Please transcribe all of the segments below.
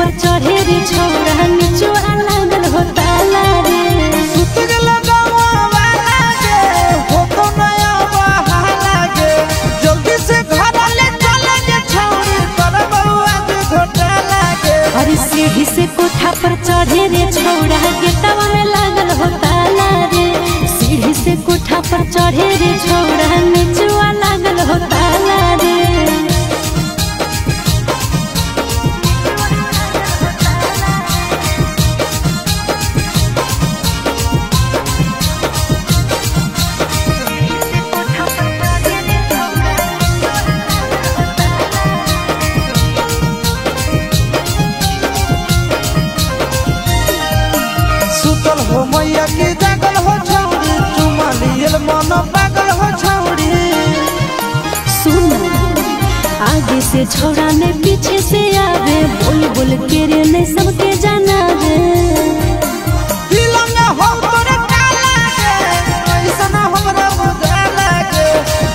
पर चढ़े रे छौड़ा निचुआ लागल हो ताला रे। सुतग लगावा वाला गे हो तो नया बहाला गे जल्दी से घर ले चले गे छौड़ी कर बउआ के घोटाला गे। अरे सीढ़ी से कोठा पर चढ़े रे छौड़ा गेटवा में लागल हो ताला रे। सीढ़ी से कोठा पर चढ़े रे छौड़ा निचुआ लागल हो ताला रे। सुतल हो मैया की जागल हो छौड़ी चुमा लियल मन पागल हो छौड़ी। सुन आगे से छौड़ा ने पीछे से आवे बोल बोल के रे ने सबके जनावे। दिल में हो तोरे काला गे ऐसा हमरा बुझाला गे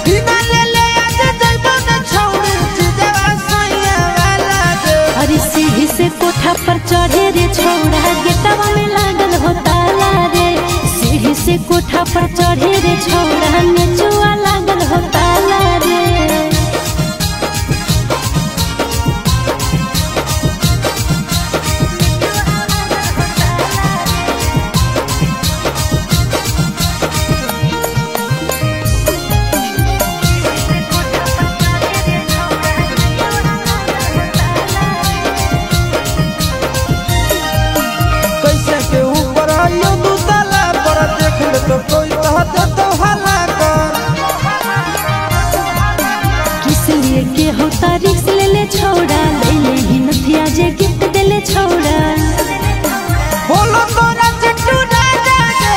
बिना ले ले आज जइबो न छौड़ी जीजा सैया वाला गे। अरे सीढ़ी से कोठा पर चढ़े रे छौड़ा गेटवा में लागल हो ताला रे। सीढ़ी से कोठा पर चढ़े रे छौड़ा निचुआ लागल हो ताला रे। कैसे के ऊपर आयो दू ताला पर देख ले तो कोई कहत तो हल्ला कर। किस लिए के होता रिक्स ले ले छौड़ा ले ले ही नथिया जे गिफ्ट दे ले छौड़ा। बोलो तोरा चिट्टू ना जागे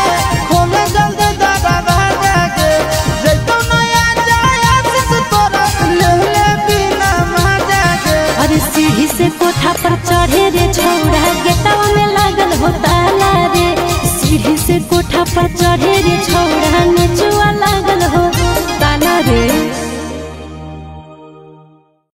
खोले जल्दी दादा भागे जइतो नया जाया से तोरा ले ले बिना जागे। अरे सीढ़ी से कोठा पर चढ़े रे छौड़ा गेटवा में लागल हो ताला रे। सीढ़ी से कोठा पर चढ़े रे छौड़ा